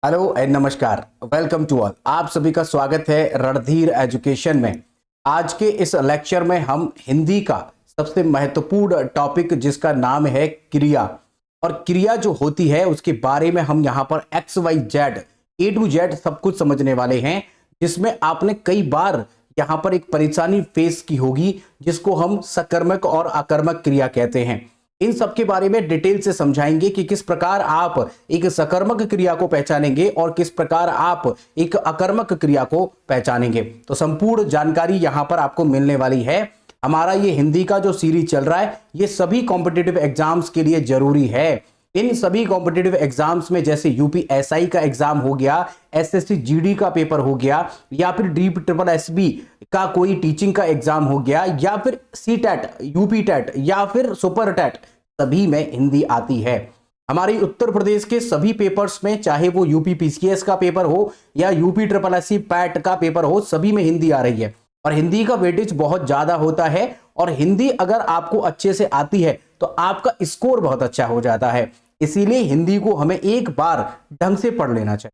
Hello and नमस्कार, welcome to all. आप सभी का स्वागत है रणधीर एजुकेशन में। आज के इस लेक्चर में हम हिंदी का सबसे महत्वपूर्ण टॉपिक जिसका नाम है क्रिया, और क्रिया जो होती है उसके बारे में हम यहाँ पर X Y Z A to Z सब कुछ समझने वाले हैं, जिसमें आपने कई बार यहाँ पर एक परेशानी फेस की होगी जिसको हम सकर्मक और अकर्मक क्रिया कहते हैं। इन सब के बारे में डिटेल से समझाएंगे कि किस प्रकार आप एक सकर्मक क्रिया को पहचानेंगे और किस प्रकार आप एक अकर्मक क्रिया को पहचानेंगे। तो संपूर्ण जानकारी यहां पर आपको मिलने वाली है। हमारा ये हिंदी का जो सीरीज चल रहा है ये सभी कॉम्पिटिटिव एग्जाम्स के लिए जरूरी है। इन सभी कॉम्पिटिटिव एग्जाम्स में जैसे यूपीएसआई का एग्जाम हो गया, एसएससी जीडी का पेपर हो गया, या फिर डी ट्रिपल एसबी का कोई टीचिंग का एग्जाम हो गया, या फिर सी टेट, यूपी टेट या फिर सुपर टेट, सभी में हिंदी आती है। हमारे उत्तर प्रदेश के सभी पेपर्स में, चाहे वो यूपी पीसीएस का पेपर हो या यूपी ट्रिपल एससी पैट का पेपर हो, सभी में हिंदी आ रही है और हिंदी का वेटेज बहुत ज्यादा होता है। और हिंदी अगर आपको अच्छे से आती है तो आपका स्कोर बहुत अच्छा हो जाता है। इसीलिए हिंदी को हमें एक बार ढंग से पढ़ लेना चाहिए।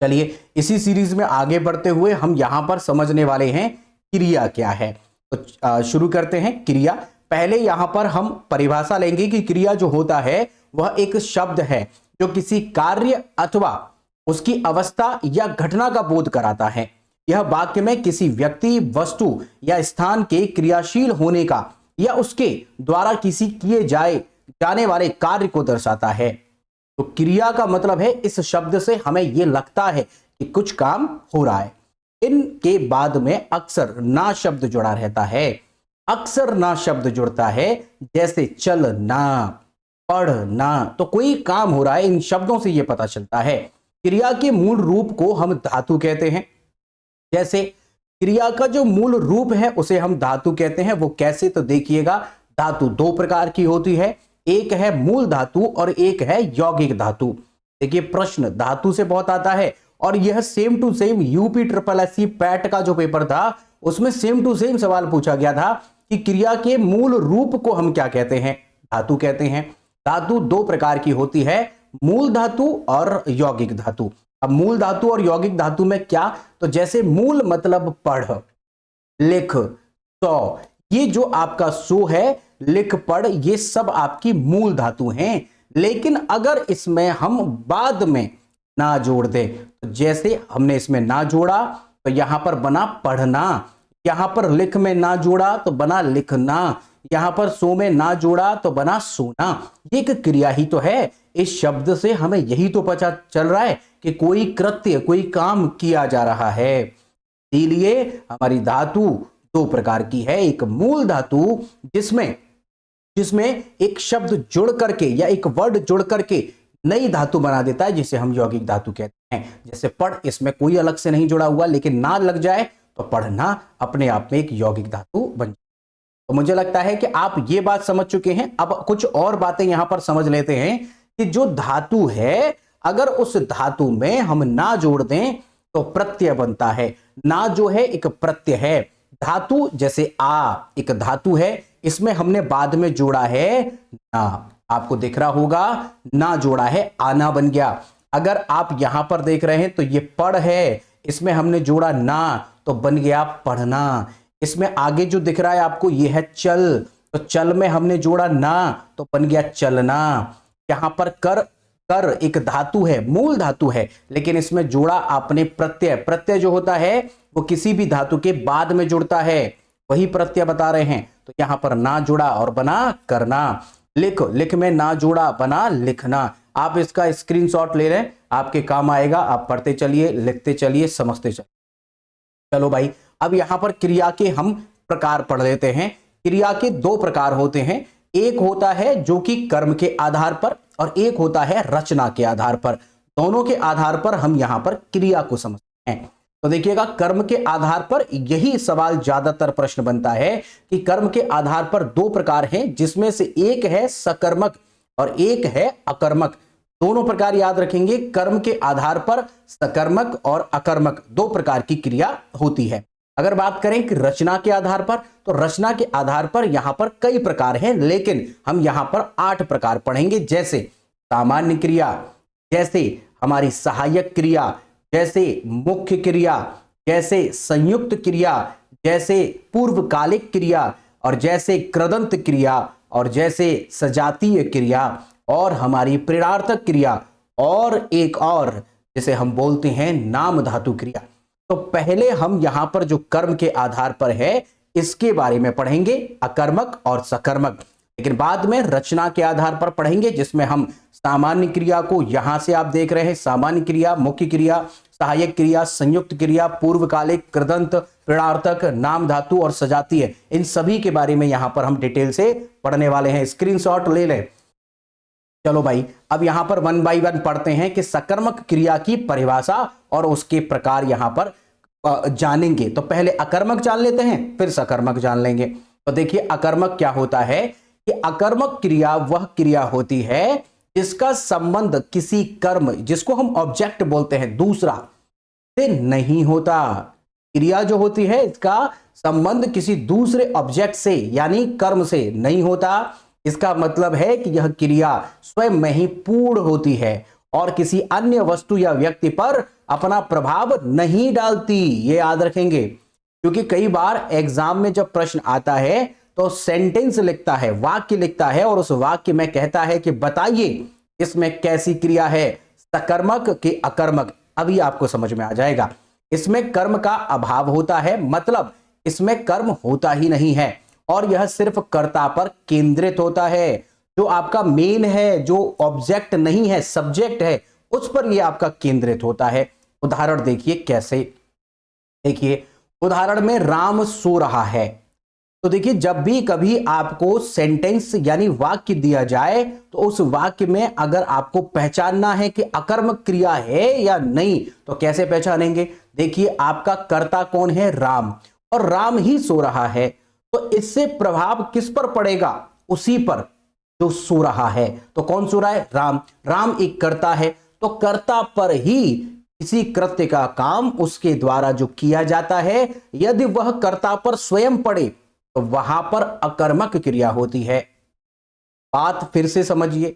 चलिए इसी सीरीज में आगे बढ़ते हुए हम यहां पर समझने वाले हैं क्रिया क्या है। तो शुरू करते हैं। क्रिया, पहले यहां पर हम परिभाषा लेंगे कि क्रिया जो होता है वह एक शब्द है जो किसी कार्य अथवा उसकी अवस्था या घटना का बोध कराता है। यह वाक्य में किसी व्यक्ति, वस्तु या स्थान के क्रियाशील होने का या उसके द्वारा किसी किए जाने वाले कार्य को दर्शाता है। तो क्रिया का मतलब है इस शब्द से हमें यह लगता है कि कुछ काम हो रहा है। इनके बाद में अक्सर ना शब्द जुड़ा रहता है। अक्सर ना शब्द जुड़ता है, जैसे चलना, पढ़ना, तो कोई काम हो रहा है। इन शब्दों से यह पता चलता है। क्रिया के मूल रूप को हम धातु कहते हैं। जैसे क्रिया का जो मूल रूप है उसे हम धातु कहते हैं। वो कैसे, तो देखिएगा, धातु दो प्रकार की होती है, एक है मूल धातु और एक है यौगिक धातु। देखिए प्रश्न धातु से बहुत आता है और यह same to same UP triple SC PET का जो पेपर था उसमें सेम टू सेम सवाल पूछा गया था कि क्रिया के मूल रूप को हम क्या कहते हैं, धातु कहते हैं। धातु दो प्रकार की होती है, मूल धातु और यौगिक धातु। अब मूल धातु और यौगिक धातु में क्या, तो जैसे मूल मतलब पढ़, लिख, सो, ये जो आपका सो है, लिख, पढ़, ये सब आपकी मूल धातु हैं। लेकिन अगर इसमें हम बाद में ना जोड़ दें, तो जैसे हमने इसमें ना जोड़ा तो यहां पर बना पढ़ना, यहां पर लिख में ना जोड़ा तो बना लिखना, यहां पर सो में ना जोड़ा तो बना सोना। ये एक क्रिया ही तो है। इस शब्द से हमें यही तो पता चल रहा है कि कोई कृत्य, कोई काम किया जा रहा है। इसीलिए हमारी धातु दो प्रकार की है, एक मूल धातु जिसमें एक शब्द जुड़ करके या एक वर्ड जुड़ करके नई धातु बना देता है, जिसे हम यौगिक धातु कहते हैं। जैसे पढ़, इसमें कोई अलग से नहीं जुड़ा हुआ, लेकिन ना लग जाए तो पढ़ना अपने आप में एक यौगिक धातु बन जाए। तो मुझे लगता है कि आप ये बात समझ चुके हैं। अब कुछ और बातें यहां पर समझ लेते हैं कि जो धातु है, अगर उस धातु में हम ना जोड़ दें तो प्रत्यय बनता है। ना जो है एक प्रत्यय है। धातु जैसे आ एक धातु है, इसमें हमने बाद में जोड़ा है ना, आपको दिख रहा होगा, ना जोड़ा है, आना बन गया। अगर आप यहां पर देख रहे हैं तो ये पढ़ है, इसमें हमने जोड़ा ना तो बन गया पढ़ना। इसमें आगे जो दिख रहा है आपको ये है चल, तो चल में हमने जोड़ा ना तो बन गया चलना। यहां पर कर एक धातु है, मूल धातु है, लेकिन इसमें जोड़ा आपने प्रत्यय। प्रत्यय जो होता है वो किसी भी धातु के बाद में जुड़ता है, वही प्रत्यय बता रहे हैं। तो यहां पर ना जुड़ा और बना करना। लिख में ना जोड़ा बना लिखना। आप इसका स्क्रीनशॉट ले लें, आपके काम आएगा। आप पढ़ते चलिए, लिखते चलिए, समझते चलिए। चलो भाई, अब यहां पर क्रिया के हम प्रकार पढ़ लेते हैं। क्रिया के दो प्रकार होते हैं, एक होता है जो कि कर्म के आधार पर और एक होता है रचना के आधार पर। दोनों के आधार पर हम यहां पर क्रिया को समझते हैं। तो देखिएगा, कर्म के आधार पर यही सवाल ज्यादातर प्रश्न बनता है कि कर्म के आधार पर दो प्रकार हैं, जिसमें से एक है सकर्मक और एक है अकर्मक। दोनों प्रकार याद रखेंगे। कर्म के आधार पर सकर्मक और अकर्मक दो प्रकार की क्रिया होती है। अगर बात करें कि रचना के आधार पर, तो रचना के आधार पर यहां पर कई प्रकार हैं, लेकिन हम यहां पर 8 प्रकार पढ़ेंगे। जैसे सामान्य क्रिया, जैसे हमारी सहायक क्रिया, जैसे मुख्य क्रिया, जैसे संयुक्त क्रिया, जैसे पूर्वकालिक क्रिया, और जैसे कृदंत क्रिया, और जैसे सजातीय क्रिया, और हमारी प्रेरणार्थक क्रिया, और एक और जिसे हम बोलते हैं नाम धातु क्रिया। तो पहले हम यहां पर जो कर्म के आधार पर है इसके बारे में पढ़ेंगे, अकर्मक और सकर्मक। लेकिन बाद में रचना के आधार पर पढ़ेंगे, जिसमें हम सामान्य क्रिया को, यहां से आप देख रहे हैं सामान्य क्रिया, मुख्य क्रिया, सहायक क्रिया, संयुक्त क्रिया, पूर्वकालिक, कृदंत, प्रेरणार्थक, नाम धातु और सजातीय, इन सभी के बारे में यहां पर हम डिटेल से पढ़ने वाले हैं। स्क्रीनशॉट ले लें। चलो भाई, अब यहां पर वन बाय वन पढ़ते हैं कि सकर्मक क्रिया की परिभाषा और उसके प्रकार यहां पर जानेंगे। तो पहले अकर्मक जान लेते हैं, फिर सकर्मक जान लेंगे। तो देखिए अकर्मक क्या होता है कि अकर्मक क्रिया वह क्रिया होती है जिसका संबंध किसी कर्म, जिसको हम ऑब्जेक्ट बोलते हैं, दूसरा से नहीं होता। क्रिया जो होती है इसका संबंध किसी दूसरे ऑब्जेक्ट से यानी कर्म से नहीं होता। इसका मतलब है कि यह क्रिया स्वयं में ही पूर्ण होती है और किसी अन्य वस्तु या व्यक्ति पर अपना प्रभाव नहीं डालती। ये याद रखेंगे, क्योंकि कई बार एग्जाम में जब प्रश्न आता है तो सेंटेंस लिखता है, वाक्य लिखता है, और उस वाक्य में कहता है कि बताइए इसमें कैसी क्रिया है, सकर्मक के अकर्मक। अभी आपको समझ में आ जाएगा। इसमें कर्म का अभाव होता है, मतलब इसमें कर्म होता ही नहीं है और यह सिर्फ कर्ता पर केंद्रित होता है। जो आपका मेन है, जो ऑब्जेक्ट नहीं है, सब्जेक्ट है, उस पर यह आपका केंद्रित होता है। उदाहरण देखिए कैसे। देखिए उदाहरण में राम सो रहा है। तो देखिए जब भी कभी आपको सेंटेंस यानी वाक्य दिया जाए तो उस वाक्य में अगर आपको पहचानना है कि अकर्मक क्रिया है या नहीं, तो कैसे पहचानेंगे? देखिए आपका कर्ता कौन है? राम, और राम ही सो रहा है। तो इससे प्रभाव किस पर पड़ेगा? उसी पर जो सो रहा है। तो कौन सो रहा है? राम। राम एक कर्ता है, तो कर्ता पर ही किसी कृत्य का काम उसके द्वारा जो किया जाता है, यदि वह कर्ता पर स्वयं पड़े तो वहां पर अकर्मक क्रिया होती है। बात फिर से समझिए,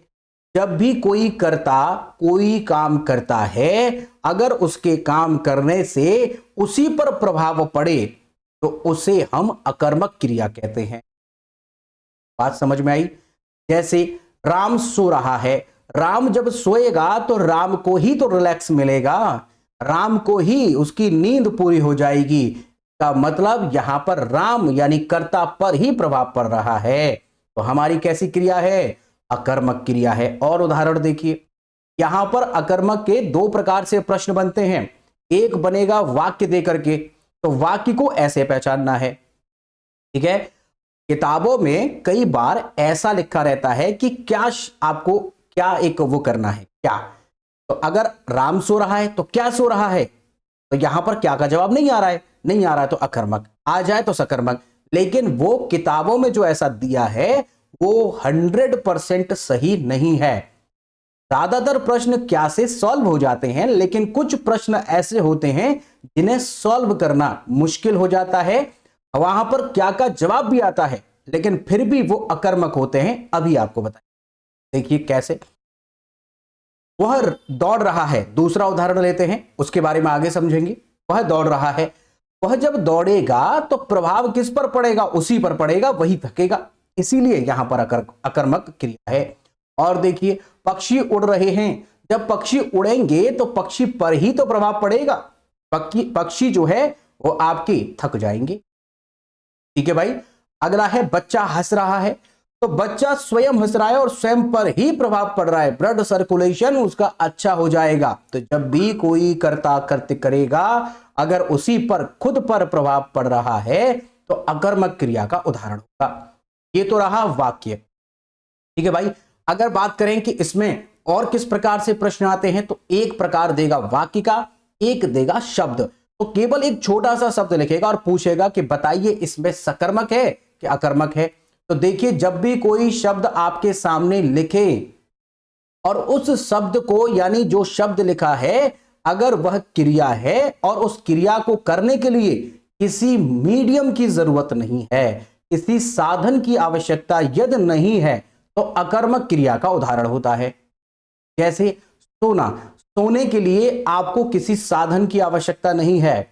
जब भी कोई कर्ता कोई काम करता है, अगर उसके काम करने से उसी पर प्रभाव पड़े तो उसे हम अकर्मक क्रिया कहते हैं। बात समझ में आई? जैसे राम सो रहा है, राम जब सोएगा तो राम को ही तो रिलैक्स मिलेगा, राम को ही उसकी नींद पूरी हो जाएगी। का मतलब यहां पर राम यानी कर्ता पर ही प्रभाव पड़ रहा है। तो हमारी कैसी क्रिया है? अकर्मक क्रिया है। और उदाहरण देखिए, यहां पर अकर्मक के दो प्रकार से प्रश्न बनते हैं। एक बनेगा वाक्य देकर के, तो वाक्य को ऐसे पहचानना है, ठीक है। किताबों में कई बार ऐसा लिखा रहता है कि क्या आपको क्या एक वो करना है, क्या। तो अगर राम सो रहा है तो क्या सो रहा है, तो यहां पर क्या का जवाब नहीं आ रहा है, नहीं आ रहा है तो अकर्मक, आ जाए तो सकर्मक। लेकिन वो किताबों में जो ऐसा दिया है वो 100% सही नहीं है। ज्यादातर प्रश्न क्या से सॉल्व हो जाते हैं, लेकिन कुछ प्रश्न ऐसे होते हैं जिन्हें सॉल्व करना मुश्किल हो जाता है। वहां पर क्या का जवाब भी आता है लेकिन फिर भी वो अकर्मक होते हैं। अभी आपको बताएं, देखिए कैसे। वह दौड़ रहा है, दूसरा उदाहरण लेते हैं, उसके बारे में आगे समझेंगे। वह दौड़ रहा है, वह जब दौड़ेगा तो प्रभाव किस पर पड़ेगा? उसी पर पड़ेगा, वही थकेगा, इसीलिए यहां पर अकर्मक क्रिया है। और देखिए पक्षी उड़ रहे हैं, जब पक्षी उड़ेंगे तो पक्षी पर ही तो प्रभाव पड़ेगा, पक्षी जो है वो आपके थक जाएंगे, ठीक है भाई। अगला है बच्चा हंस रहा है, तो बच्चा स्वयं हंस रहा है और स्वयं पर ही प्रभाव पड़ रहा है, ब्लड सर्कुलेशन उसका अच्छा हो जाएगा। तो जब भी कोई कर्ता कृत्य करेगा अगर उसी पर खुद पर प्रभाव पड़ रहा है तो अकर्मक क्रिया का उदाहरण होगा। ये तो रहा वाक्य, ठीक है भाई। अगर बात करें कि इसमें और किस प्रकार से प्रश्न आते हैं, तो एक प्रकार देगा वाक्य का, एक देगा शब्द। तो केवल एक छोटा सा शब्द लिखेगा और पूछेगा कि बताइए इसमें सकर्मक है कि अकर्मक है। तो देखिए जब भी कोई शब्द आपके सामने लिखे और उस शब्द को यानी जो शब्द लिखा है अगर वह क्रिया है और उस क्रिया को करने के लिए किसी मीडियम की जरूरत नहीं है, किसी साधन की आवश्यकता यदि नहीं है, तो अकर्मक क्रिया का उदाहरण होता है। जैसे सोना, सोने के लिए आपको किसी साधन की आवश्यकता नहीं है।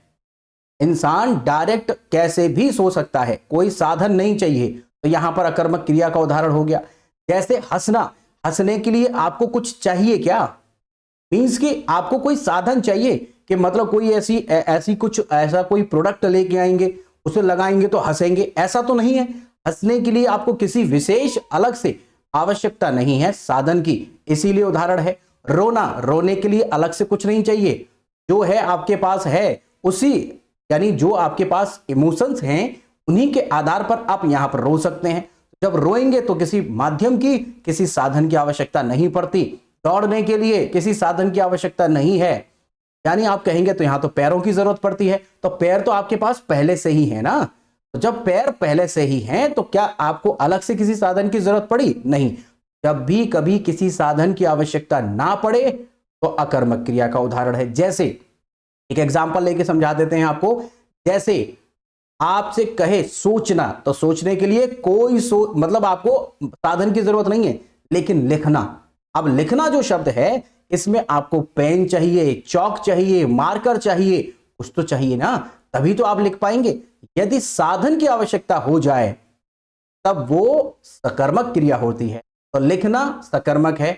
इंसान डायरेक्ट कैसे भी सो सकता है, कोई साधन नहीं चाहिए। तो यहां पर अकर्मक क्रिया का उदाहरण हो गया। जैसे हंसना, हंसने के लिए आपको कुछ चाहिए क्या? मीन्स कि आपको कोई साधन चाहिए कि मतलब कोई ऐसी कुछ ऐसा कोई प्रोडक्ट लेके आएंगे, उसे लगाएंगे तो हंसेंगे, ऐसा तो नहीं है। हंसने के लिए आपको किसी विशेष अलग से आवश्यकता नहीं है साधन की, इसीलिए उदाहरण है। रोना, रोने के लिए अलग से कुछ नहीं चाहिए, जो है आपके पास है उसी, यानी जो आपके पास इमोशंस हैं उन्हीं के आधार पर आप यहां पर रो सकते हैं। जब रोएंगे तो किसी माध्यम की, किसी साधन की आवश्यकता नहीं पड़ती। दौड़ने के लिए किसी साधन की आवश्यकता नहीं है, यानी आप कहेंगे तो यहां तो पैरों की जरूरत पड़ती है, तो पैर तो आपके पास पहले से ही है ना। तो जब पैर पहले से ही हैं तो क्या आपको अलग से किसी साधन की जरूरत पड़ी? नहीं। जब भी कभी किसी साधन की आवश्यकता ना पड़े तो अकर्मक क्रिया का उदाहरण है। जैसे एक एग्जांपल लेके समझा देते हैं आपको। जैसे आपसे कहे सोचना, तो सोचने के लिए कोई मतलब आपको साधन की जरूरत नहीं है। लेकिन लिखना, अब लिखना जो शब्द है इसमें आपको पेन चाहिए, चौक चाहिए, मार्कर चाहिए, कुछ तो चाहिए ना, तभी तो आप लिख पाएंगे। यदि साधन की आवश्यकता हो जाए तब वो सकर्मक क्रिया होती है। तो लिखना सकर्मक है।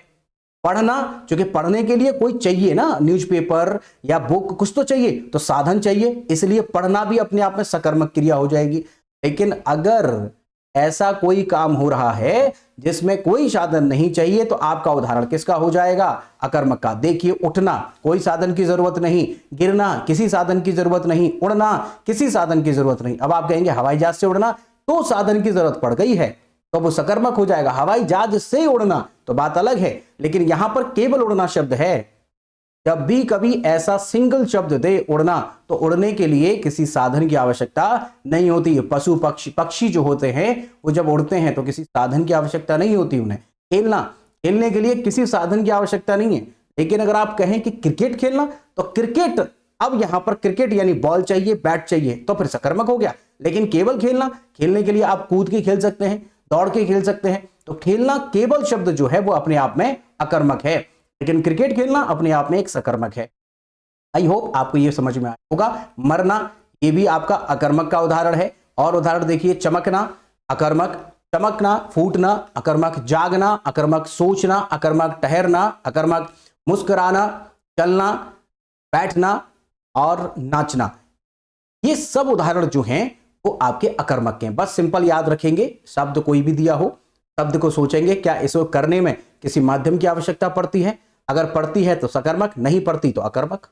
पढ़ना, क्योंकि पढ़ने के लिए कोई चाहिए ना, न्यूज़पेपर या बुक कुछ तो चाहिए, तो साधन चाहिए, इसलिए पढ़ना भी अपने आप में सकर्मक क्रिया हो जाएगी। लेकिन अगर ऐसा कोई काम हो रहा है जिसमें कोई साधन नहीं चाहिए तो आपका उदाहरण किसका हो जाएगा? अकर्मक का। देखिए, उठना कोई साधन की जरूरत नहीं, गिरना किसी साधन की जरूरत नहीं, उड़ना किसी साधन की जरूरत नहीं। अब आप कहेंगे हवाई जहाज से उड़ना तो साधन की जरूरत पड़ गई है, तो वो सकर्मक हो जाएगा। हवाई जहाज से उड़ना तो बात अलग है, लेकिन यहां पर केवल उड़ना शब्द है। जब भी कभी ऐसा सिंगल शब्द दे उड़ना, तो उड़ने के लिए किसी साधन की आवश्यकता नहीं होती। पशु पक्षी जो होते हैं वो जब उड़ते हैं तो किसी साधन की आवश्यकता नहीं होती उन्हें। खेलना, खेलने के लिए किसी साधन की आवश्यकता नहीं है। लेकिन अगर आप कहें कि क्रिकेट खेलना, तो क्रिकेट, अब यहां पर क्रिकेट यानी बॉल चाहिए, बैट चाहिए, तो फिर सकर्मक हो गया। लेकिन केवल खेलना, खेलने के लिए आप कूद के खेल सकते हैं, दौड़ के खेल सकते हैं, तो खेलना केवल शब्द जो है वो अपने आप में अकर्मक है। लेकिन क्रिकेट खेलना अपने आप में एक सकर्मक है। आई होप आपको यह समझ में आया होगा। मरना, ये भी आपका अकर्मक का उदाहरण है। और उदाहरण देखिए, चमकना अकर्मक, चमकना, फूटना अकर्मक, जागना अकर्मक, सोचना अकर्मक, ठहरना अकर्मक, मुस्कुराना, चलना, बैठना और नाचना, ये सब उदाहरण जो हैं वो आपके अकर्मक के हैं। बस सिंपल याद रखेंगे, शब्द कोई भी दिया हो, शब्द को सोचेंगे क्या इसको करने में किसी माध्यम की आवश्यकता पड़ती है, अगर पड़ती है तो सकर्मक, नहीं पड़ती तो अकर्मक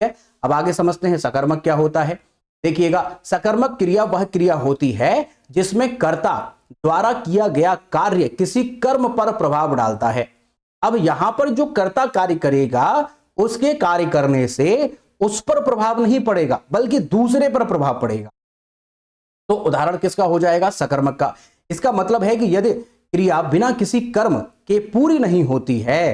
है। अब आगे समझते हैं सकर्मक क्या होता है। देखिएगा, सकर्मक क्रिया वह क्रिया होती है जिसमें कर्ता द्वारा किया गया कार्य किसी कर्म पर प्रभाव डालता है। अब यहां पर जो कर्ता कार्य करेगा उसके कार्य करने से उस पर प्रभाव नहीं पड़ेगा बल्कि दूसरे पर प्रभाव पड़ेगा। तो उदाहरण किसका हो जाएगा? सकर्मक का। इसका मतलब है कि यदि क्रिया बिना किसी कर्म के पूरी नहीं होती है,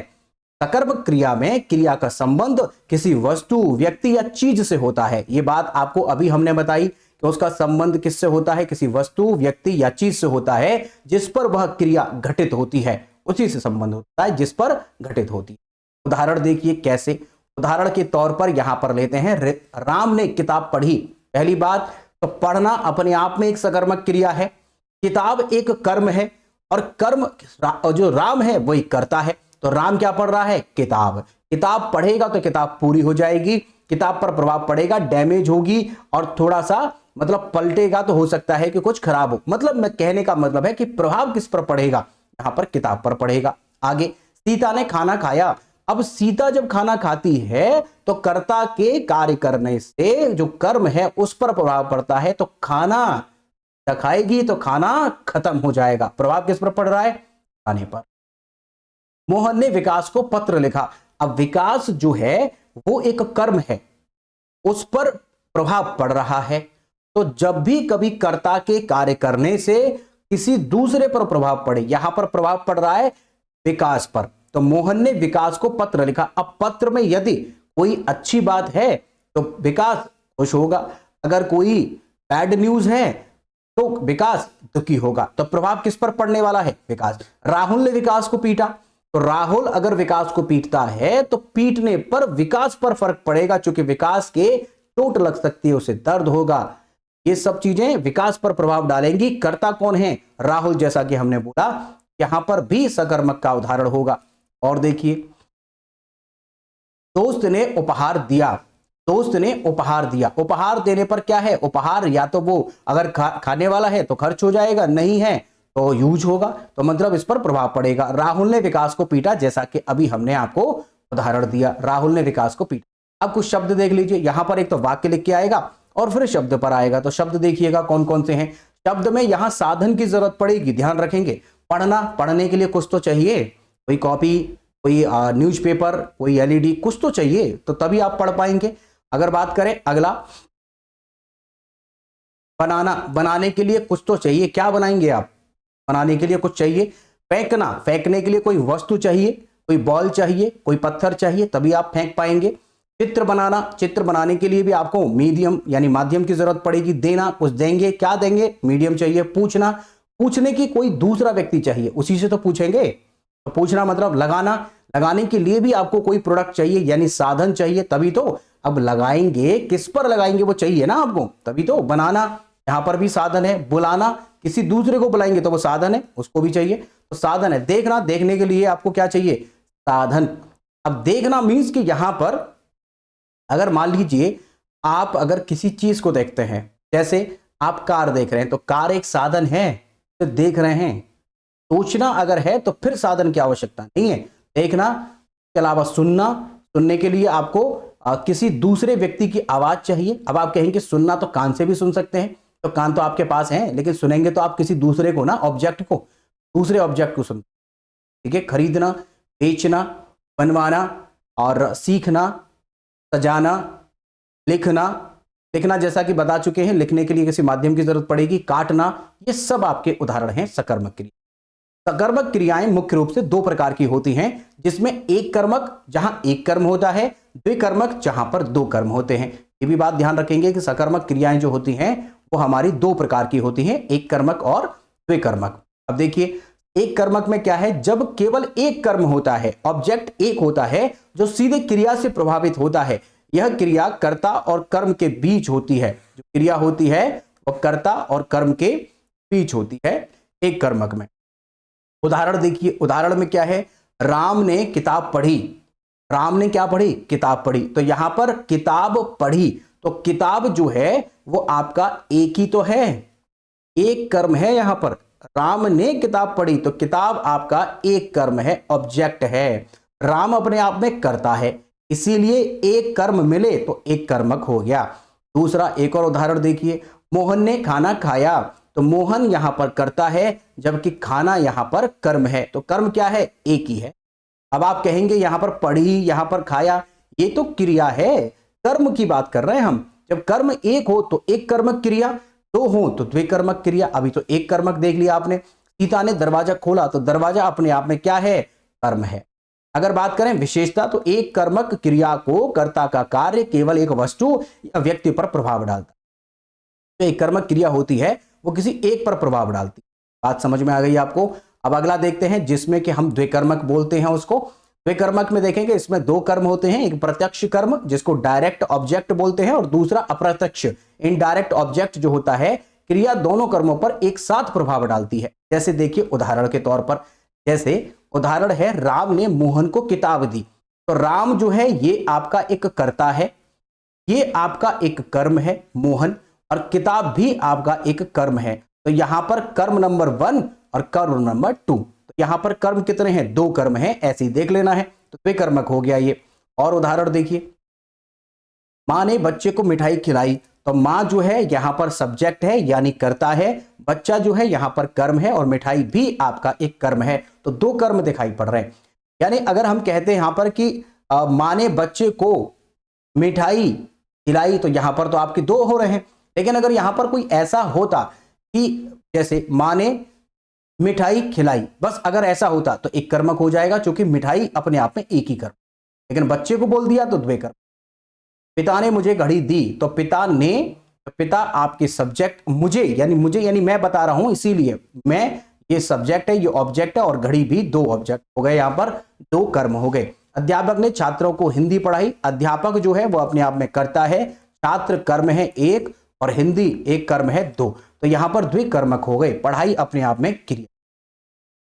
सकर्मक क्रिया में क्रिया का संबंध किसी वस्तु, व्यक्ति या चीज से होता है। यह बात आपको अभी हमने बताई कि उसका संबंध किससे होता है? किसी वस्तु, व्यक्ति या चीज से होता है जिस पर वह क्रिया घटित होती है, उसी से संबंध होता है जिस पर घटित होती है। उदाहरण देखिए कैसे। उदाहरण के तौर पर यहां पर लेते हैं, राम ने किताब पढ़ी। पहली बात तो पढ़ना अपने आप में एक सकर्मक क्रिया है, किताब एक कर्म है, और कर्म जो राम है वही करता है। तो राम क्या पढ़ रहा है? किताब। किताब पढ़ेगा तो किताब पूरी हो जाएगी, किताब पर प्रभाव पड़ेगा, डैमेज होगी और थोड़ा सा मतलब पलटेगा तो हो सकता है कि कुछ खराब हो। मतलब मैं कहने का मतलब है कि प्रभाव किस पर पड़ेगा? यहां पर किताब पर पड़ेगा। आगे, सीता ने खाना खाया। अब सीता जब खाना खाती है तो कर्ता के कार्य करने से जो कर्म है उस पर प्रभाव पड़ता है, तो खाना खाएगी तो खाना खत्म हो जाएगा। प्रभाव किस पर पड़ रहा है? खाने पर। मोहन ने विकास को पत्र लिखा। अब विकास जो है वो एक कर्म है, उस पर प्रभाव पड़ रहा है। तो जब भी कभी कर्ता के कार्य करने से किसी दूसरे पर प्रभाव पड़े, यहां पर प्रभाव पड़ रहा है विकास पर, तो मोहन ने विकास को पत्र लिखा। अब पत्र में यदि कोई अच्छी बात है तो विकास खुश होगा, अगर कोई बैड न्यूज है तो विकास दुखी होगा। तो प्रभाव किस पर पड़ने वाला है? विकास। राहुल ने विकास को पीटा। तो राहुल अगर विकास को पीटता है तो पीटने पर विकास पर फर्क पड़ेगा, क्योंकि विकास के चोट लग सकती है, उसे दर्द होगा। ये सब चीजें विकास पर प्रभाव डालेंगी। कर्ता कौन है? राहुल, जैसा कि हमने बोला, यहां पर भी सकर्मक का उदाहरण होगा। और देखिए, दोस्त ने उपहार दिया, दोस्त ने उपहार दिया। उपहार देने पर क्या है? उपहार या तो वो अगर खाने वाला है तो खर्च हो जाएगा, नहीं है तो यूज होगा, तो मतलब इस पर प्रभाव पड़ेगा। राहुल ने विकास को पीटा, जैसा कि अभी हमने आपको उदाहरण दिया, राहुल ने विकास को पीटा। अब कुछ शब्द देख लीजिए, यहां पर एक तो वाक्य लिख के आएगा और फिर शब्द पर आएगा। तो शब्द देखिएगा कौन कौन से हैं। शब्द में यहां साधन की जरूरत पड़ेगी, ध्यान रखेंगे। पढ़ना, पढ़ने के लिए कुछ तो चाहिए, कोई कॉपी, कोई न्यूज़पेपर, कोई एलईडी, कुछ तो चाहिए, तो तभी आप पढ़ पाएंगे। अगर बात करें अगला, बनाना, बनाने के लिए कुछ तो चाहिए, क्या बनाएंगे आप? बनाने के लिए कुछ चाहिए। फेंकना, फेंकने के लिए कोई वस्तु चाहिए, कोई बॉल चाहिए, कोई पत्थर चाहिए, तभी आप फेंक पाएंगे। चित्र बनाना, चित्र बनाने के लिए भी आपको मीडियम यानी माध्यम की जरूरत पड़ेगी। देना, कुछ देंगे, क्या देंगे? मीडियम चाहिए। पूछना, पूछने की कोई दूसरा व्यक्ति चाहिए, उसी से तो पूछेंगे। तो पूछना मतलब लगाना, लगाने के लिए भी आपको कोई प्रोडक्ट चाहिए यानी साधन चाहिए, तभी तो। अब लगाएंगे, किस पर लगाएंगे वो चाहिए ना आपको, तभी तो। बनाना, यहां पर भी साधन है। बुलाना, किसी दूसरे को बुलाएंगे तो वो साधन है, उसको भी चाहिए, तो साधन है। देखना, देखने के लिए आपको क्या चाहिए? साधन। अब देखना मीन्स कि यहां पर अगर मान लीजिए आप अगर किसी चीज को देखते हैं, जैसे आप कार देख रहे हैं, तो कार एक साधन है, तो देख रहे हैं। सोचना अगर है तो फिर साधन की आवश्यकता नहीं है। देखना के अलावा सुनना, सुनने के लिए आपको किसी दूसरे व्यक्ति की आवाज चाहिए। अब आप कहेंगे सुनना तो कान से भी सुन सकते हैं, तो कान तो आपके पास है, लेकिन सुनेंगे तो आप किसी दूसरे को ना, ऑब्जेक्ट को, दूसरे ऑब्जेक्ट को सुन। ठीक है। खरीदना, बेचना, बनवाना और सीखना, सजाना, लिखना, लिखना जैसा कि बता चुके हैं, लिखने के लिए किसी माध्यम की जरूरत पड़ेगी। काटना, ये सब आपके उदाहरण हैं सकर्मक क्रिया। सकर्मक क्रियाएं मुख्य रूप से दो प्रकार की होती हैं, जिसमें एक कर्मक जहां एक कर्म होता है, द्विकर्मक जहां पर दो कर्म होते हैं। ये भी बात ध्यान रखेंगे कि सकर्मक क्रियाएं जो होती हैं वो हमारी दो प्रकार की होती हैं, एक कर्मक और द्विकर्मक। अब देखिए, एक कर्मक में क्या है? जब केवल एक कर्म होता है, ऑब्जेक्ट एक होता है जो सीधे क्रिया से प्रभावित होता है। यह क्रिया कर्ता और कर्म के बीच होती है। जो क्रिया होती है वह कर्ता और कर्म के बीच होती है एक कर्मक में। उदाहरण देखिए, उदाहरण में क्या है? राम ने किताब पढ़ी। राम ने क्या पढ़ी? किताब पढ़ी। तो यहां पर किताब पढ़ी, तो किताब जो है वो आपका एक ही तो है, एक कर्म है यहां पर। राम ने किताब पढ़ी, तो किताब आपका एक कर्म है, ऑब्जेक्ट है। राम अपने आप में कर्ता है, इसीलिए एक कर्म मिले तो एक कर्मक हो गया। दूसरा एक और उदाहरण देखिए, मोहन ने खाना खाया, तो मोहन यहां पर कर्ता है, जबकि खाना यहां पर कर्म है। तो कर्म क्या है? एक ही है। अब आप कहेंगे यहां पर पढ़ी, यहां पर खाया, ये तो क्रिया है, कर्म की बात कर रहे हैं हम। जब कर्म एक हो तो एक कर्मक क्रिया, दो हो तो द्विकर्मक क्रिया। अभी तो एक कर्मक देख लिया आपने। सीता ने दरवाजा खोला, तो दरवाजा अपने आप में क्या है? कर्म है। अगर बात करें विशेषता, तो एक कर्मक क्रिया को कर्ता का कार्य केवल एक वस्तु या व्यक्ति पर प्रभाव डालता है। तो एक कर्मक क्रिया होती है वो किसी एक पर प्रभाव डालती है। बात समझ में आ गई आपको? अब अगला देखते हैं, जिसमें कि हम द्विकर्मक बोलते हैं उसको। द्विकर्मक में देखेंगे इसमें दो कर्म होते हैं, एक प्रत्यक्ष कर्म जिसको डायरेक्ट ऑब्जेक्ट बोलते हैं, और दूसरा अप्रत्यक्ष इनडायरेक्ट ऑब्जेक्ट जो होता है। क्रिया दोनों कर्मों पर एक साथ प्रभाव डालती है। जैसे देखिए उदाहरण के तौर पर, जैसे उदाहरण है राम ने मोहन को किताब दी। तो राम जो है ये आपका एक कर्ता है, ये आपका एक कर्म है मोहन, और किताब भी आपका एक कर्म है। तो यहां पर कर्म नंबर 1 और कर्म नंबर 2, तो यहां पर कर्म कितने हैं? दो कर्म हैं, ऐसे ही देख लेना है। तो द्विकर्मक हो गया ये। और उदाहरण देखिए, मां ने बच्चे को मिठाई खिलाई, तो मां जो है यहां पर सब्जेक्ट है यानी कर्ता है, बच्चा जो है यहां पर कर्म है, और मिठाई भी आपका एक कर्म है। तो दो कर्म दिखाई पड़ रहे हैं। यानी अगर हम कहते हैं यहां पर कि मां ने बच्चे को मिठाई खिलाई, तो यहां पर तो आपके दो हो रहे हैं। लेकिन अगर यहां पर कोई ऐसा होता कि जैसे मां ने मिठाई खिलाई, बस अगर ऐसा होता तो एक कर्मक हो जाएगा, क्योंकि मिठाई अपने आप में एक ही कर्म। लेकिन बच्चे को बोल दिया तो द्विकर्म। पिता ने मुझे घड़ी दी, तो पिता ने, पिता आपके सब्जेक्ट, मुझे यानी मैं बता रहा हूं, इसीलिए मैं ये सब्जेक्ट है, ये ऑब्जेक्ट है, और घड़ी भी दो ऑब्जेक्ट हो गए, यहां पर दो कर्म हो गए। अध्यापक ने छात्रों को हिंदी पढ़ाई। अध्यापक जो है वो अपने आप में कर्ता है, छात्र कर्म है एक, और हिंदी एक कर्म है दो, तो यहां पर द्विकर्मक हो गए। पढ़ाई अपने आप में क्रिया।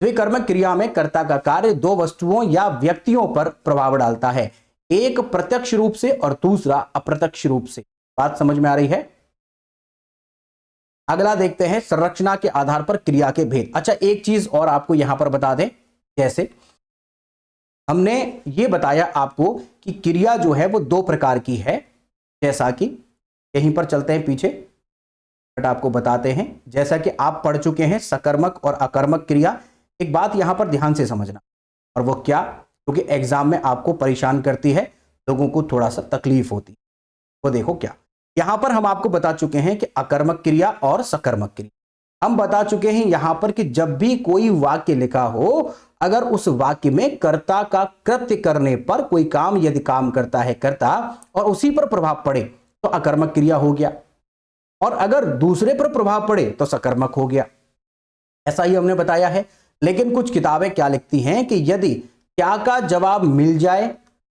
द्विकर्मक क्रिया में कर्ता का कार्य दो वस्तुओं या व्यक्तियों पर प्रभाव डालता है, एक प्रत्यक्ष रूप से और दूसरा अप्रत्यक्ष रूप से। बात समझ में आ रही है? अगला देखते हैं संरचना के आधार पर क्रिया के भेद। अच्छा, एक चीज और आपको यहां पर बता दें, जैसे हमने ये बताया आपको कि क्रिया जो है वो दो प्रकार की है, जैसा कि यहीं पर चलते हैं पीछे, बट आपको बताते हैं, जैसा कि आप पढ़ चुके हैं सकर्मक और अकर्मक क्रिया। एक बात यहां पर ध्यान से समझना, और वो क्या, क्योंकि एग्जाम में आपको परेशान करती है, लोगों को थोड़ा सा तकलीफ होती है, वो देखो क्या। यहां पर हम आपको बता चुके हैं कि अकर्मक क्रिया और सकर्मक क्रिया। हम बता चुके हैं यहां पर कि जब भी कोई वाक्य लिखा हो, अगर उस वाक्य में कर्ता का कृत्य करने पर कोई काम, यदि काम करता है कर्ता और उसी पर प्रभाव पड़े तो अकर्मक क्रिया हो गया, और अगर दूसरे पर प्रभाव पड़े तो सकर्मक हो गया। ऐसा ही हमने बताया है। लेकिन कुछ किताबें क्या लिखती हैं कि यदि क्या का जवाब मिल जाए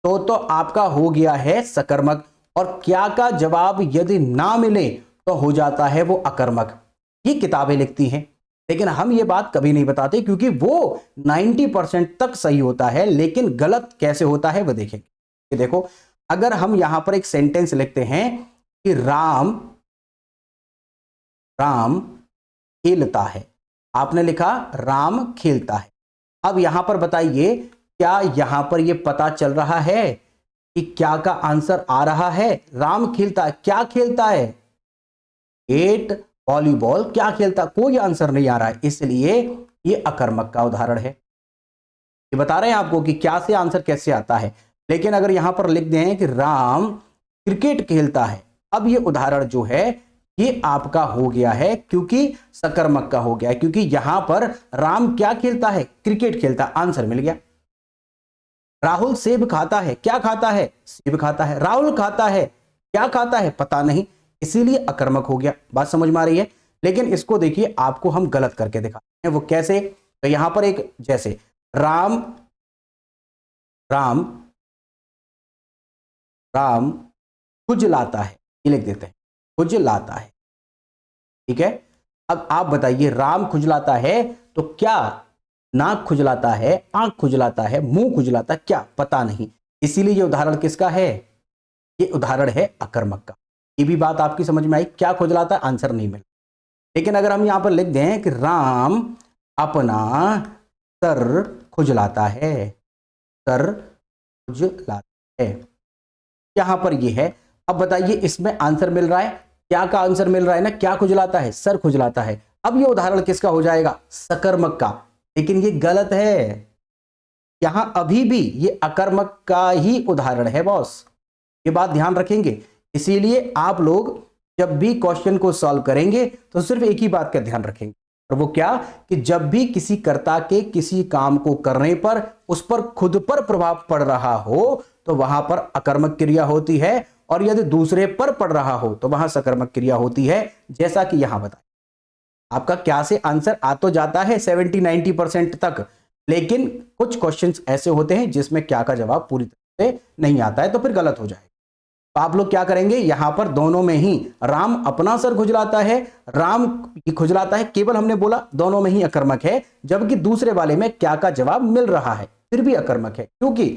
तो आपका हो गया है सकर्मक, और क्या का जवाब यदि ना मिले तो हो जाता है वो अकर्मक। ये किताबें लिखती हैं, लेकिन हम ये बात कभी नहीं बताते, क्योंकि वो 90% तक सही होता है, लेकिन गलत कैसे होता है वो देखेंगे। ये देखो, अगर हम यहां पर एक सेंटेंस लिखते हैं कि राम खेलता है, आपने लिखा राम खेलता है। अब यहां पर बताइए, क्या यहां पर यह पता चल रहा है कि क्या का आंसर आ रहा है? राम खेलता है, क्या खेलता है? एट वॉलीबॉल, क्या खेलता? कोई आंसर नहीं आ रहा है, इसलिए यह अकर्मक का उदाहरण है। ये बता रहे हैं आपको कि क्या से आंसर कैसे आता है। लेकिन अगर यहां पर लिख दें कि राम क्रिकेट खेलता है, अब ये उदाहरण जो है ये आपका हो गया है, क्योंकि सकर्मक का हो गया है, क्योंकि यहां पर राम क्या खेलता है? क्रिकेट खेलता है, आंसर मिल गया। राहुल सेब खाता है, क्या खाता है? सेब खाता है। राहुल खाता है, क्या खाता है? पता नहीं, इसीलिए अकर्मक हो गया। बात समझ में आ रही है? लेकिन इसको देखिए, आपको हम गलत करके दिखाते हैं। वो कैसे? तो यहां पर एक, जैसे राम राम राम खुजलाता है, ये लिख देते हैं, खुजलाता है। ठीक है, अब आप बताइए, राम खुजलाता है तो क्या नाक खुजलाता है, आंख खुजलाता है, मुंह खुजलाता है? क्या? पता नहीं, इसीलिए ये उदाहरण किसका है? ये उदाहरण है अकर्मक का। ये भी बात आपकी समझ में आई? क्या खुजलाता है? आंसर नहीं मिला। लेकिन अगर हम यहां पर लिख दें कि राम अपना सर खुजलाता है, सर खुजलाता है, यहां पर ये है। अब बताइए, इसमें आंसर मिल रहा है, क्या का आंसर मिल रहा है ना, क्या खुजलाता है? सर खुजलाता है। अब ये उदाहरण किसका हो जाएगा? सकर्मक का। लेकिन ये गलत है, यहां अभी भी ये अकर्मक का ही उदाहरण है बॉस, ये बात ध्यान रखेंगे। इसीलिए आप लोग जब भी क्वेश्चन को सॉल्व करेंगे तो सिर्फ एक ही बात का ध्यान रखेंगे, और वो क्या, कि जब भी किसी कर्ता के किसी काम को करने पर उस पर खुद पर प्रभाव पड़ रहा हो तो वहां पर अकर्मक क्रिया होती है, और यदि दूसरे पर पड़ रहा हो तो वहां सकर्मक क्रिया होती है, जैसा कि यहां बताया। आपका क्या से आंसर आ तो जाता है 70-90% तक, लेकिन कुछ क्वेश्चंस ऐसे होते हैं जिसमें क्या का जवाब पूरी तरह से नहीं आता है, तो फिर गलत हो जाएगा। तो आप लोग क्या करेंगे, यहां पर दोनों में ही राम अपना सर खुजलाता है, राम खुजलाता है, केवल हमने बोला दोनों में ही अकर्मक है, जबकि दूसरे वाले में क्या का जवाब मिल रहा है फिर भी अकर्मक है, क्योंकि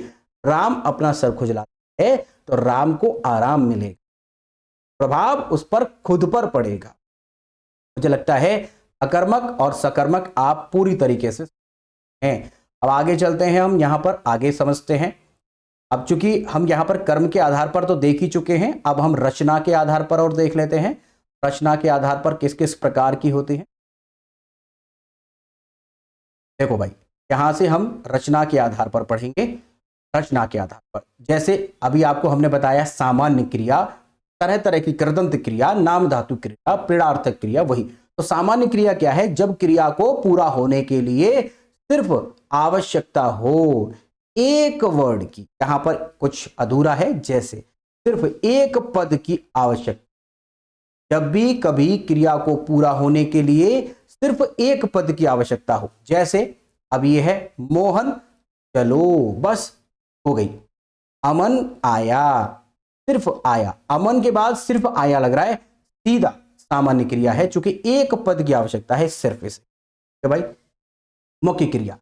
राम अपना सर खुजलाता है तो राम को आराम मिलेगा, प्रभाव उस पर खुद पर पड़ेगा। मुझे लगता है अकर्मक और सकर्मक आप पूरी तरीके से हैं। अब आगे चलते हैं, हम यहां पर आगे समझते हैं। अब चूंकि हम यहां पर कर्म के आधार पर तो देख ही चुके हैं, अब हम रचना के आधार पर और देख लेते हैं, रचना के आधार पर किस किस प्रकार की होती है। देखो भाई, यहां से हम रचना के आधार पर पढ़ेंगे। रचना के आधार पर, जैसे अभी आपको हमने बताया सामान्य क्रिया, तरह तरह की कृदंत क्रिया, नाम धातु क्रिया, प्रेरणार्थक क्रिया। वही तो सामान्य क्रिया क्या है? जब क्रिया को पूरा होने के लिए सिर्फ आवश्यकता हो एक वर्ड की, यहां पर कुछ अधूरा है, जैसे सिर्फ एक पद की आवश्यकता। जब भी कभी क्रिया को पूरा होने के लिए सिर्फ एक पद की आवश्यकता हो, जैसे अब ये है मोहन चलो, बस हो गई। अमन आया, सिर्फ आया, अमन के बाद सिर्फ आया लग रहा है, सीधा सामान्य क्रिया है, चूंकि एक पद की आवश्यकता है सिर्फ इसे। तो भाई मुख्य क्रिया,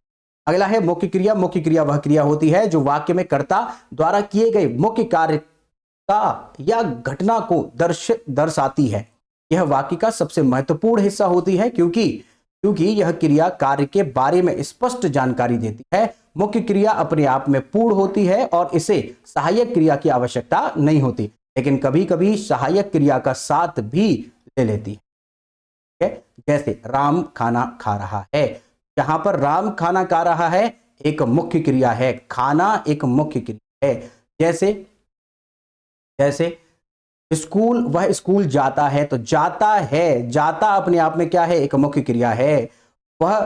अगला है मुख्य क्रिया। मुख्य क्रिया वह क्रिया होती है जो वाक्य में कर्ता द्वारा किए गए मुख्य कार्य का या घटना को दर्शाती है। यह वाक्य का सबसे महत्वपूर्ण हिस्सा होती है क्योंकि यह क्रिया कार्य के बारे में स्पष्ट जानकारी देती है। मुख्य क्रिया अपने आप में पूर्ण होती है और इसे सहायक क्रिया की आवश्यकता नहीं होती, लेकिन कभी कभी सहायक क्रिया का साथ भी ले लेती है। जैसे राम खाना खा रहा है, यहां पर राम खाना खा रहा है एक मुख्य क्रिया है, खाना एक मुख्य क्रिया है। जैसे स्कूल, वह स्कूल जाता है, तो जाता है, जाता अपने आप में क्या है, एक मुख्य क्रिया है। वह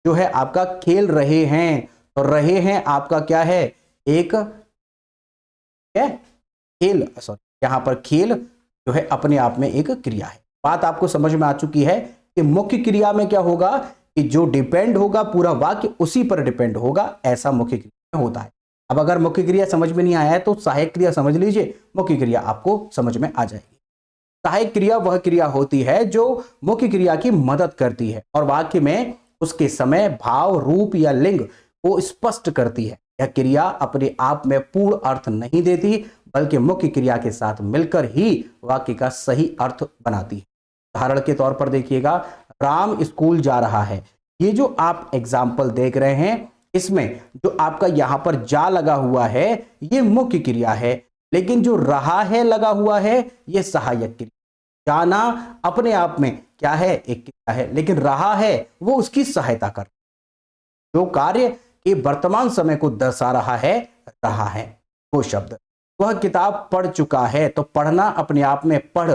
जो है आपका खेल रहे हैं, तो रहे हैं आपका क्या है, एक खेल, सॉरी यहां पर खेल जो है अपने आप में एक क्रिया है। बात आपको समझ में आ चुकी है कि मुख्य क्रिया में क्या होगा कि जो डिपेंड होगा पूरा वाक्य उसी पर डिपेंड होगा, ऐसा मुख्य क्रिया होता है। अब अगर मुख्य क्रिया समझ में नहीं आया है तो सहायक क्रिया समझ लीजिए, मुख्य क्रिया आपको समझ में आ जाएगी। सहायक क्रिया वह क्रिया होती है जो मुख्य क्रिया की मदद करती है और वाक्य में उसके समय, भाव, रूप या लिंग को स्पष्ट करती है। यह क्रिया अपने आप में पूर्ण अर्थ नहीं देती, बल्कि मुख्य क्रिया के साथ मिलकर ही वाक्य का सही अर्थ बनाती है। उदाहरण के तौर पर देखिएगा, राम स्कूल जा रहा है। ये जो आप एग्जाम्पल देख रहे हैं, इसमें जो आपका यहां पर जा लगा हुआ है ये मुख्य क्रिया है, लेकिन जो रहा है लगा हुआ है ये सहायक क्रिया। जाना अपने आप में क्या है, एक क्रिया है, लेकिन रहा है वो उसकी सहायता कर, जो कार्य के वर्तमान समय को दर्शा रहा है, रहा है वो शब्द। वह किताब पढ़ चुका है, तो पढ़ना अपने आप में पढ़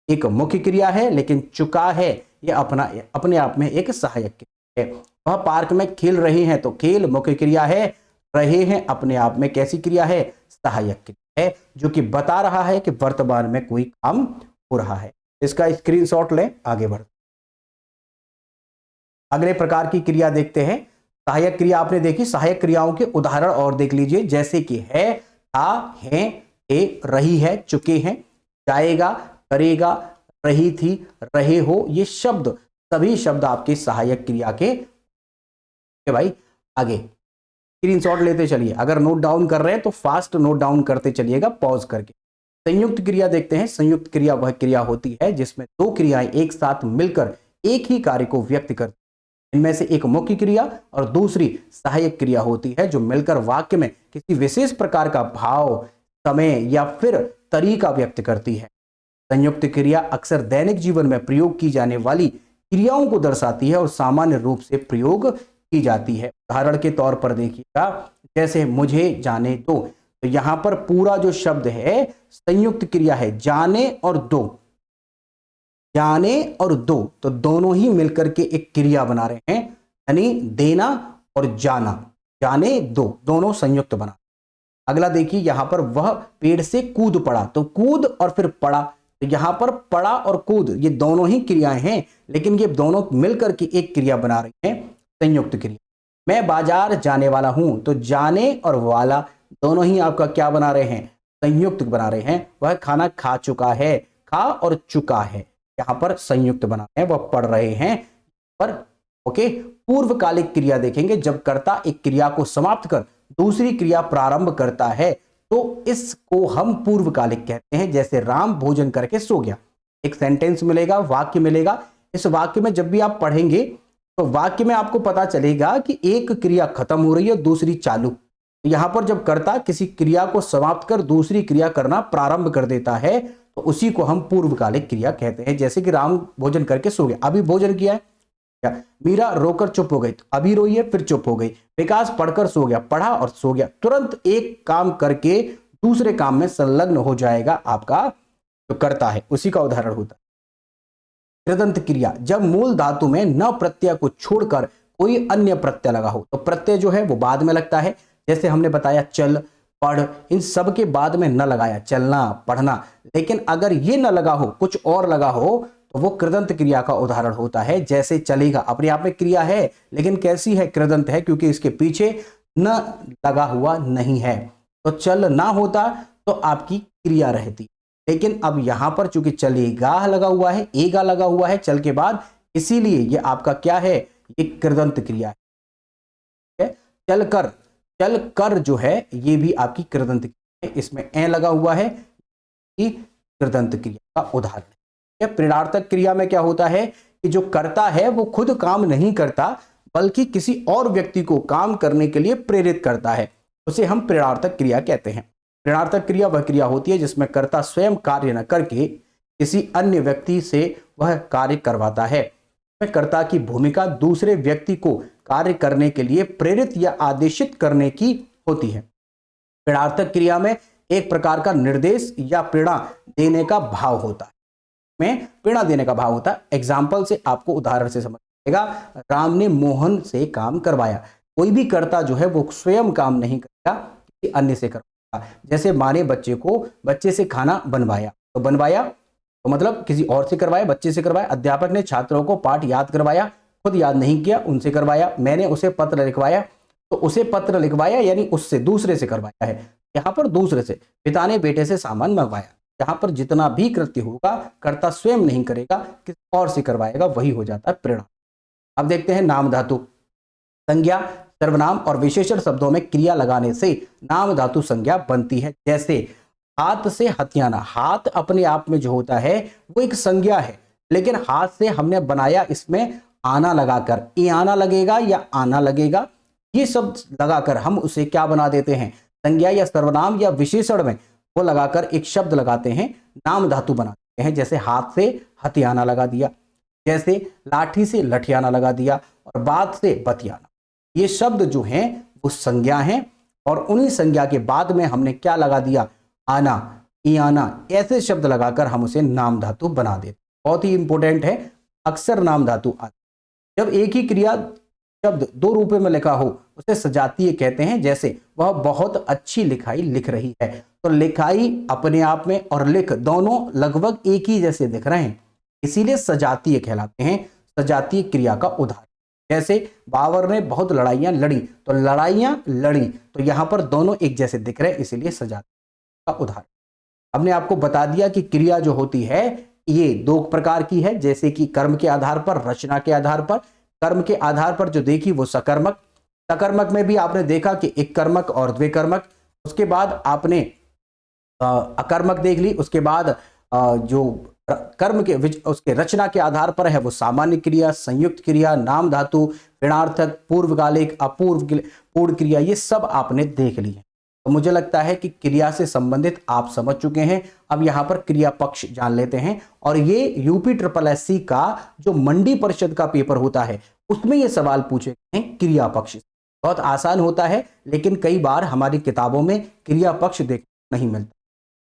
एक मुख्य क्रिया है, लेकिन चुका है ये अपने आप में एक सहायक क्रिया है। वह पार्क में खेल रहे हैं, तो खेल मुख्य क्रिया है, रहे हैं अपने आप में कैसी क्रिया है, सहायक क्रिया है, जो कि बता रहा है कि वर्तमान में कोई काम हो रहा है। इसका स्क्रीनशॉट लें, आगे बढ़। अगले प्रकार की क्रिया देखते हैं। सहायक क्रिया आपने देखी, सहायक क्रियाओं के उदाहरण और देख लीजिए, जैसे कि है, था, है, रही है, चुके हैं, जाएगा, करेगा, रही थी, रहे हो, ये शब्द सभी शब्द आपके सहायक क्रिया के भाई। आगे स्क्रीनशॉट लेते चलिए, अगर नोट डाउन कर रहे हैं तो फास्ट नोट डाउन करते चलिएगा पॉज करके। संयुक्त क्रिया देखते हैं। संयुक्त क्रिया वह क्रिया होती है जिसमें दो क्रियाएं एक साथ मिलकर एक ही कार्य को व्यक्त करती हैं। इनमें से एक मुख्य क्रिया और दूसरी सहायक क्रिया होती है जो मिलकर वाक्य में किसी विशेष प्रकार का भाव, समय या फिर तरीका व्यक्त करती है। संयुक्त क्रिया अक्सर दैनिक जीवन में प्रयोग की जाने वाली क्रियाओं को दर्शाती है और सामान्य रूप से प्रयोग की जाती है। उदाहरण के तौर पर देखिएगा, जैसे मुझे जाने दो, तो यहां पर पूरा जो शब्द है संयुक्त क्रिया है, जाने और दो, जाने और दो, तो दोनों ही मिलकर के एक क्रिया बना रहे हैं, यानी देना और जाना, जाने दो, दोनों संयुक्त बना। अगला देखिए, यहां पर वह पेड़ से कूद पड़ा, तो कूद और फिर पड़ा, तो यहां पर पड़ा और कूद ये दोनों ही क्रियाएं हैं, लेकिन ये दोनों मिलकर के एक क्रिया बना रही हैं, संयुक्त क्रिया। मैं बाजार जाने वाला हूं, तो जाने और वाला दोनों ही आपका क्या बना रहे हैं, संयुक्त बना रहे हैं। वह खाना खा चुका है, खा और चुका है, यहां पर संयुक्त बना रहे हैं, वह पढ़ रहे हैं पर। ओके, पूर्वकालिक क्रिया देखेंगे, जब कर्ता एक क्रिया को समाप्त कर दूसरी क्रिया प्रारंभ करता है तो इसको हम पूर्वकालिक कहते हैं। जैसे राम भोजन करके सो गया, एक सेंटेंस मिलेगा, वाक्य मिलेगा। इस वाक्य में जब भी आप पढ़ेंगे तो वाक्य में आपको पता चलेगा कि एक क्रिया खत्म हो रही है, दूसरी चालू। यहां पर जब कर्ता किसी क्रिया को समाप्त कर दूसरी क्रिया करना प्रारंभ कर देता है तो उसी को हम पूर्वकालिक क्रिया कहते हैं। जैसे कि राम भोजन करके सो गया, अभी भोजन किया है। मीरा रोकर चुप हो गई, तो अभी रोई है फिर चुप हो गई। विकास पढ़कर सो गया, पढ़ा और सो गया। तुरंत एक काम करके दूसरे काम में संलग्न हो जाएगा आपका जो कर्ता है, उसी का उदाहरण होता है। कृदंत क्रिया, जब मूल धातु में न प्रत्यय को छोड़कर कोई अन्य प्रत्यय लगा हो, तो प्रत्यय जो है वो बाद में लगता है। जैसे हमने बताया चल, पढ़, इन सब के बाद में न लगाया, चलना, पढ़ना। लेकिन अगर ये न लगा हो, कुछ और लगा हो, तो वो कृदंत क्रिया का उदाहरण होता है। जैसे चलेगा अपने आप में क्रिया है, लेकिन कैसी है, कृदंत है, क्योंकि इसके पीछे न लगा हुआ नहीं है। तो चल ना होता तो आपकी क्रिया रहती, लेकिन अब यहां पर चूंकि चलेगा लगा हुआ है, एगा लगा हुआ है चल के बाद, इसीलिए ये आपका क्या है, ये कृदंत क्रिया है। चल कर, चल कर जो है ये भी आपकी कृदंत क्रिया है, इसमें ए लगा हुआ है, कि कृदंत क्रिया का उदाहरण है। प्रेरणार्थक क्रिया में क्या होता है कि जो करता है वो खुद काम नहीं करता, बल्कि किसी और व्यक्ति को काम करने के लिए प्रेरित करता है, उसे हम प्रेरणार्थक क्रिया कहते हैं। प्रेरणार्थक क्रिया वह क्रिया होती है जिसमें कर्ता स्वयं कार्य न करके किसी अन्य व्यक्ति से वह कार्य करवाता है। कर्ता की भूमिका दूसरे व्यक्ति को कार्य करने के लिए प्रेरित या आदेशित करने की होती है। प्रेरणार्थक क्रिया में एक प्रकार का निर्देश या प्रेरणा देने का भाव होता है, में प्रेरणा देने का भाव होता है। एग्जाम्पल से आपको उदाहरण से समझ आएगा। राम ने मोहन से काम करवाया। कोई भी कर्ता जो है वो स्वयं काम नहीं करेगा, किसी अन्य से करवाएगा। जैसे माँ ने बच्चे से खाना बनवाया, तो बनवाया तो मतलब किसी और से करवाया, बच्चे से करवाया। अध्यापक ने छात्रों को पाठ याद करवाया, खुद याद नहीं किया, उनसे करवाया। मैंने उसे पत्र लिखवाया, तो उसे पत्र लिखवाया यानी उससे, दूसरे से करवाया है। यहाँ पर दूसरे से। पिता ने बेटे से सामान मंगवाया। यहाँ पर जितना भी कृत्य होगा कर्ता स्वयं नहीं करेगा, किसी और से करवाएगा, वही हो जाता है प्रेरणा। अब देखते हैं नाम धातु। संज्ञा, सर्वनाम और विशेषण शब्दों में क्रिया लगाने से नाम धातु संज्ञा बनती है। जैसे हाथ से हथियाना। हाथ अपने आप में जो होता है वो एक संज्ञा है, लेकिन हाथ से हमने बनाया, इसमें आना लगाकर, ये आना लगेगा या आना लगेगा, ये शब्द लगाकर हम उसे क्या बना देते हैं, संज्ञा या सर्वनाम या विशेषण में वो लगाकर एक शब्द लगाते हैं, नाम धातु बनाते हैं। जैसे हाथ से हथियाना लगा दिया, जैसे लाठी से लठियाना लगा दिया, और बात से बतियाना। ये शब्द जो हैं वो संज्ञा हैं, और उन्हीं संज्ञा के बाद में हमने क्या लगा दिया, आना, इयाना, ऐसे शब्द लगाकर हम उसे नाम धातु बना देते। बहुत ही इंपॉर्टेंट है, अक्सर नाम धातु आती। जब एक ही क्रिया शब्द दो रूपों में लिखा हो उसे सजातीय कहते हैं। जैसे वह बहुत अच्छी लिखाई लिख रही है, तो लिखाई अपने आप में और लिख दोनों लगभग एक ही जैसे दिख रहे हैं, इसीलिए सजातीय कहलाते हैं। सजातीय क्रिया का उदाहरण जैसे बाबर ने बहुत लड़ाइयां लड़ी, तो लड़ाइयां लड़ी, तो यहां पर दोनों एक जैसे दिख रहे हैं, इसीलिए सजातीय का उदाहरण। हमने आपको बता दिया कि क्रिया जो होती है ये दो प्रकार की है, जैसे कि कर्म के आधार पर, रचना के आधार पर। कर्म के आधार पर जो देखी वो सकर्मक। सकर्मक में भी आपने देखा कि एक कर्मक और द्विकर्मक। उसके बाद आपने अकर्मक देख ली। उसके बाद जो कर्म के उसके रचना के आधार पर है वो सामान्य क्रिया, संयुक्त क्रिया, नाम धातु, ऋणार्थक, पूर्वकालिक, पूर्ण क्रिया, ये सब आपने देख ली है। तो मुझे लगता है कि क्रिया से संबंधित आप समझ चुके हैं। अब यहाँ पर क्रिया पक्ष जान लेते हैं, और ये UPSSC का जो मंडी परिषद का पेपर होता है उसमें ये सवाल पूछे गए हैं क्रिया पक्ष। बहुत आसान होता है, लेकिन कई बार हमारी किताबों में क्रिया पक्ष देखने नहीं मिलता।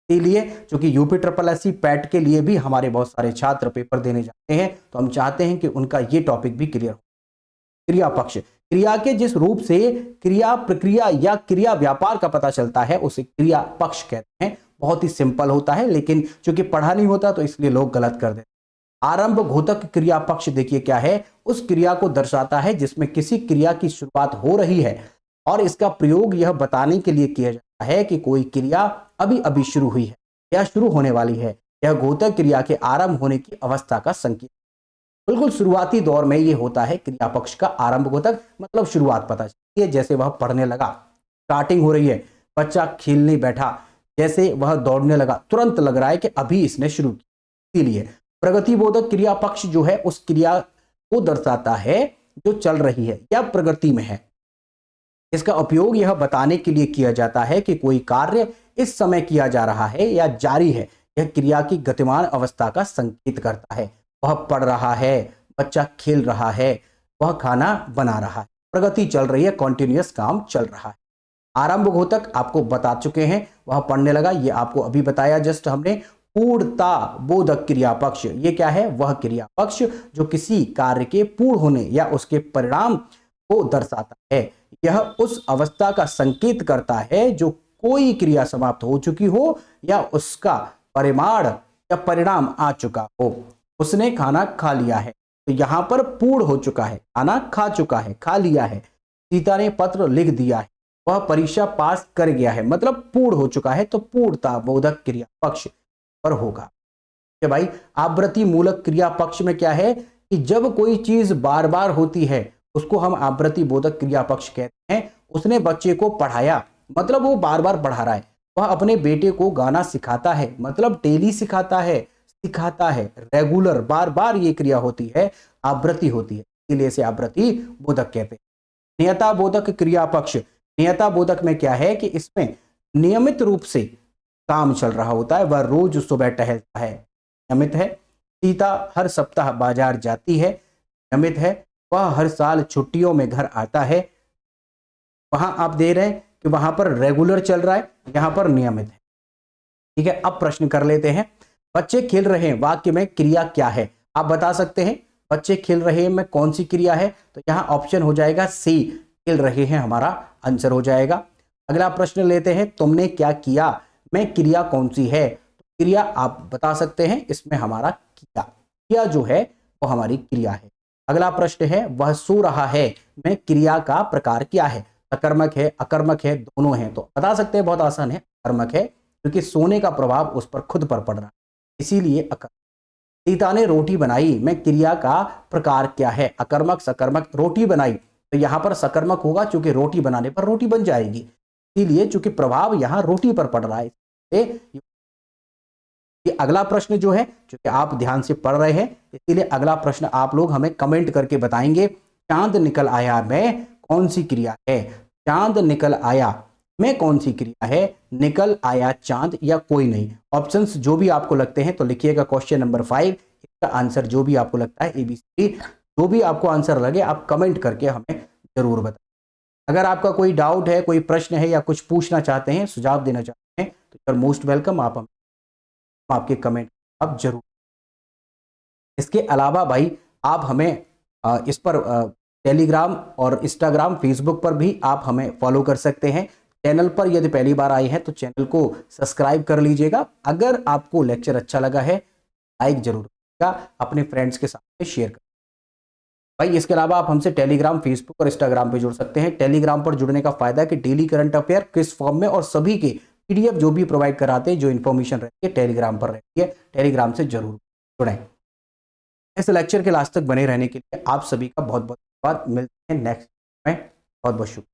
इसलिए चूंकि UPSSC पैट के लिए भी हमारे बहुत सारे छात्र पेपर देने जाते हैं, तो हम चाहते हैं कि उनका ये टॉपिक भी क्लियर हो। क्रिया पक्ष, क्रिया के जिस रूप से क्रिया प्रक्रिया या क्रिया व्यापार का पता चलता है उसे क्रिया पक्ष कहते हैं। बहुत ही सिंपल होता है, लेकिन चूंकि पढ़ा नहीं होता तो इसलिए लोग गलत कर देते हैं। आरंभ घोतक क्रिया पक्ष देखिए क्या है, उस क्रिया को दर्शाता है जिसमें किसी क्रिया की शुरुआत हो रही है, और इसका प्रयोग यह बताने के लिए किया जाता है कि कोई क्रिया अभी अभी शुरू हुई है या शुरू होने वाली है। यह घोतक क्रिया के आरंभ होने की अवस्था का संकेत। बिल्कुल शुरुआती दौर में ये होता है क्रिया पक्ष का आरंभ घोतक, मतलब शुरुआत पता चलती है। जैसे वह पढ़ने लगा, स्टार्टिंग हो रही है। बच्चा खेलने बैठा, जैसे वह दौड़ने लगा, तुरंत लग रहा है कि अभी इसने शुरू किया। इसीलिए प्रगतिबोधक क्रिया पक्ष जो है उस क्रिया को दर्शाता है जो चल रही है या प्रगति में है। इसका उपयोग यह बताने के लिए किया जाता है कि कोई कार्य इस समय किया जा रहा है या जारी है। यह क्रिया की गतिमान अवस्था का संकेत करता है। वह पढ़ रहा है, बच्चा खेल रहा है, वह खाना बना रहा है, प्रगति चल रही है, कॉन्टिन्यूअस काम चल रहा है। आरंभ घोतक आपको बता चुके हैं, वह पढ़ने लगा, ये आपको अभी बताया जस्ट हमने। पूर्णता बोधक क्रिया पक्ष, ये क्या है, वह क्रिया पक्ष जो किसी कार्य के पूर्ण होने या उसके परिणाम को दर्शाता है। यह उस अवस्था का संकेत करता है जो कोई क्रिया समाप्त हो चुकी हो या उसका परिमाण या परिणाम आ चुका हो। उसने खाना खा लिया है। तो यहां पर पूर्ण हो चुका है, खाना खा चुका है, खा लिया है। सीता ने पत्र लिख दिया है, वह परीक्षा पास कर गया है, मतलब पूर्ण हो चुका है, तो पूर्णता बोधक क्रिया पक्ष पर होगा। कि भाई आवृत्ति मूलक क्रिया पक्ष में क्या है कि जब कोई चीज बार बार होती है उसको हम आवृत्ति बोधक क्रिया पक्ष कहते हैं। उसने बच्चे को पढ़ाया, मतलब वो बार बार पढ़ा रहा है। वह अपने बेटे को गाना सिखाता है, मतलब डेली सिखाता है, सिखाता है, रेगुलर, बार बार ये क्रिया होती है, आवृत्ति होती है, इसलिए इसे आवृत्ति बोधक कहते हैं। नियता बोधक क्रिया पक्ष, नियता बोधक में क्या है कि इसमें नियमित रूप से काम चल रहा होता है, वह रोज सुबह टहलता है, नियमित है। सीता हर सप्ताह बाजार जाती है, नियमित है। वह हर साल छुट्टियों में घर आता है, वहां आप दे रहे हैं कि वहां पर रेगुलर चल रहा है, यहां पर नियमित है। ठीक है, अब प्रश्न कर लेते हैं। बच्चे खेल रहे हैं वाक्य में क्रिया क्या है? आप बता सकते हैं बच्चे खेल रहे हैं में कौन सी क्रिया है? तो यहां ऑप्शन हो जाएगा सी, खेल रहे हैं हमारा आंसर हो जाएगा। अगला प्रश्न लेते हैं, तुमने क्या किया में क्रिया कौन सी है? तो क्रिया आप बता सकते हैं, इसमें हमारा किया, किया जो है वो हमारी क्रिया है। अगला प्रश्न है, वह सो रहा है में क्रिया का प्रकार क्या है? सकर्मक है, अकर्मक है, दोनों है? तो बता सकते हैं, बहुत आसान है, अकर्मक है, क्योंकि सोने का प्रभाव उस पर खुद पर पड़ रहा है, इसीलिए अकर्मक। सीता ने रोटी बनाई में क्रिया का प्रकार क्या है? अकर्मक, सकर्मक। रोटी बनाई तो यहां पर सकर्मक होगा, क्योंकि रोटी बनाने पर रोटी बन जाएगी, इसीलिए चूंकि प्रभाव यहां रोटी पर पड़ रहा है। ये अगला प्रश्न जो है, क्योंकि आप ध्यान से पढ़ रहे हैं इसीलिए अगला प्रश्न आप लोग हमें कमेंट करके बताएंगे। चांद निकल आया में कौन सी क्रिया है? चांद निकल आया में कौन सी क्रिया है? निकल आया चांद या कोई नहीं? ऑप्शंस जो भी आपको लगते हैं तो लिखिएगा। क्वेश्चन नंबर 5, इसका आंसर जो भी आपको लगता है, ABCD, जो भी आपको आंसर लगे आप कमेंट करके हमें जरूर बताएं। अगर आपका कोई डाउट है, कोई प्रश्न है या कुछ पूछना चाहते हैं, सुझाव देना चाहते हैं, तो यू आर मोस्ट वेलकम। आप आपके कमेंट आप जरूर। इसके अलावा भाई आप हमें इस पर टेलीग्राम और इंस्टाग्राम, फेसबुक पर भी आप हमें फॉलो कर सकते हैं। चैनल पर यदि पहली बार आए हैं तो चैनल को सब्सक्राइब कर लीजिएगा। अगर आपको लेक्चर अच्छा लगा है लाइक जरूर करिएगा, अपने फ्रेंड्स के साथ शेयर करें। भाई इसके अलावा आप हमसे टेलीग्राम, फेसबुक और इंस्टाग्राम पे जुड़ सकते हैं। टेलीग्राम पर जुड़ने का फायदा है कि डेली करंट अफेयर किस फॉर्म में और सभी के PDF जो भी प्रोवाइड कराते हैं, जो इन्फॉर्मेशन रहती है टेलीग्राम पर रहती है। टेलीग्राम से जरूर जुड़ें। इस लेक्चर के लास्ट तक बने रहने के लिए आप सभी का बहुत बहुत धन्यवाद। मिलते हैं नेक्स्ट में। बहुत बहुत शुक्रिया।